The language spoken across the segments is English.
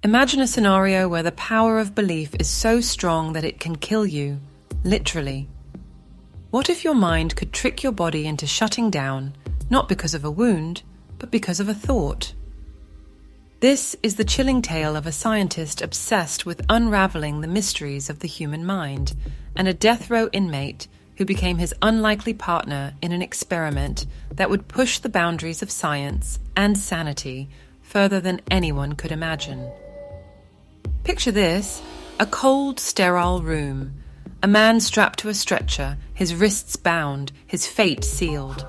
Imagine a scenario where the power of belief is so strong that it can kill you, literally. What if your mind could trick your body into shutting down, not because of a wound, but because of a thought? This is the chilling tale of a scientist obsessed with unraveling the mysteries of the human mind, and a death row inmate who became his unlikely partner in an experiment that would push the boundaries of science and sanity further than anyone could imagine. Picture this: a cold, sterile room, a man strapped to a stretcher, his wrists bound, his fate sealed.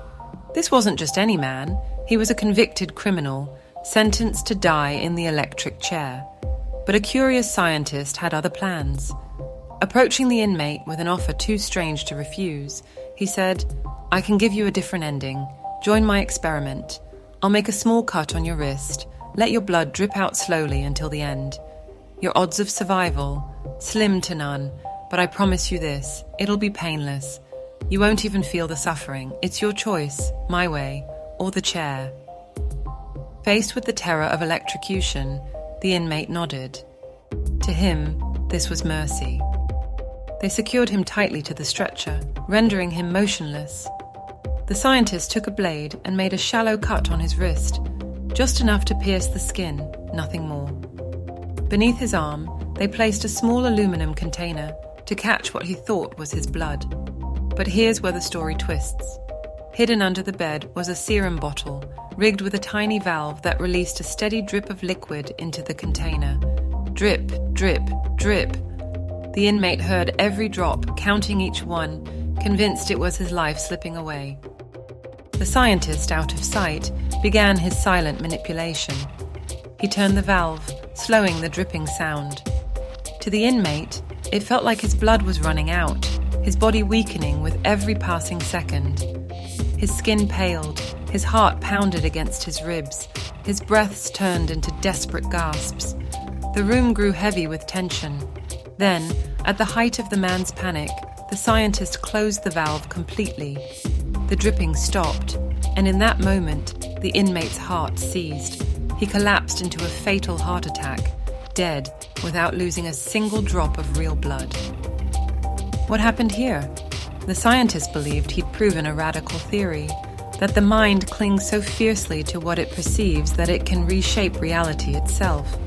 This wasn't just any man, he was a convicted criminal, sentenced to die in the electric chair. But a curious scientist had other plans. Approaching the inmate with an offer too strange to refuse, he said, "I can give you a different ending. Join my experiment. I'll make a small cut on your wrist. Let your blood drip out slowly until the end. Your odds of survival, slim to none, but I promise you this, it'll be painless. You won't even feel the suffering. It's your choice, my way, or the chair." Faced with the terror of electrocution, the inmate nodded. To him, this was mercy. They secured him tightly to the stretcher, rendering him motionless. The scientist took a blade and made a shallow cut on his wrist, just enough to pierce the skin, nothing more. Beneath his arm, they placed a small aluminum container to catch what he thought was his blood. But here's where the story twists. Hidden under the bed was a serum bottle, rigged with a tiny valve that released a steady drip of liquid into the container. Drip, drip, drip. The inmate heard every drop, counting each one, convinced it was his life slipping away. The scientist, out of sight, began his silent manipulation. He turned the valve, slowing the dripping sound. To the inmate, it felt like his blood was running out, his body weakening with every passing second. His skin paled, his heart pounded against his ribs, his breaths turned into desperate gasps. The room grew heavy with tension. Then, at the height of the man's panic, the scientist closed the valve completely. The dripping stopped, and in that moment, the inmate's heart seized. He collapsed into a fatal heart attack, dead without losing a single drop of real blood. What happened here? The scientist believed he'd proven a radical theory, that the mind clings so fiercely to what it perceives that it can reshape reality itself.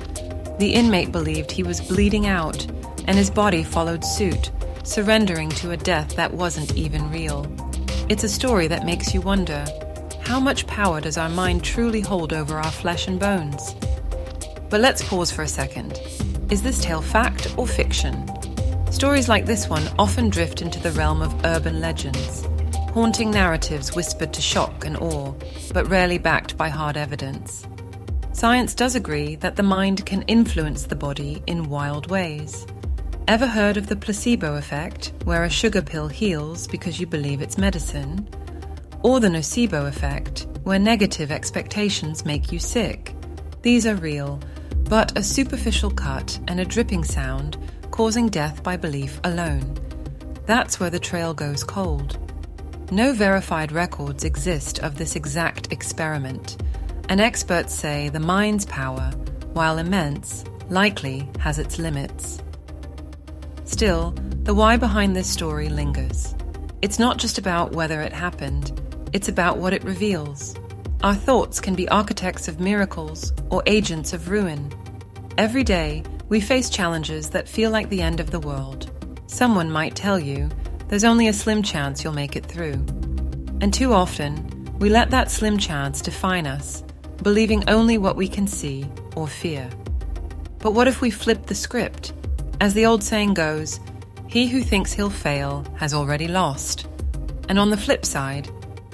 The inmate believed he was bleeding out, and his body followed suit, surrendering to a death that wasn't even real. It's a story that makes you wonder, how much power does our mind truly hold over our flesh and bones? But let's pause for a second. Is this tale fact or fiction? Stories like this one often drift into the realm of urban legends, haunting narratives whispered to shock and awe, but rarely backed by hard evidence. Science does agree that the mind can influence the body in wild ways. Ever heard of the placebo effect, where a sugar pill heals because you believe it's medicine? Or the nocebo effect, where negative expectations make you sick? These are real, but a superficial cut and a dripping sound causing death by belief alone. That's where the trail goes cold. No verified records exist of this exact experiment, and experts say the mind's power, while immense, likely has its limits. Still, the why behind this story lingers. It's not just about whether it happened, it's about what it reveals. Our thoughts can be architects of miracles or agents of ruin. Every day, we face challenges that feel like the end of the world. Someone might tell you, there's only a slim chance you'll make it through. And too often, we let that slim chance define us, believing only what we can see or fear. But what if we flip the script? As the old saying goes, he who thinks he'll fail has already lost. And on the flip side,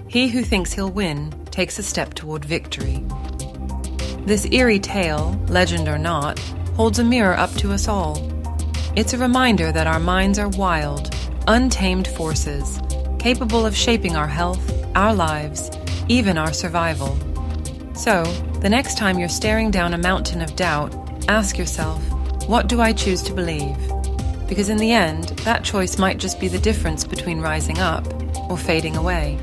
he who thinks he'll win takes a step toward victory. This eerie tale, legend or not, holds a mirror up to us all. It's a reminder that our minds are wild, untamed forces, capable of shaping our health, our lives, even our survival. So, the next time you're staring down a mountain of doubt, ask yourself, what do I choose to believe? Because in the end, that choice might just be the difference between rising up or fading away.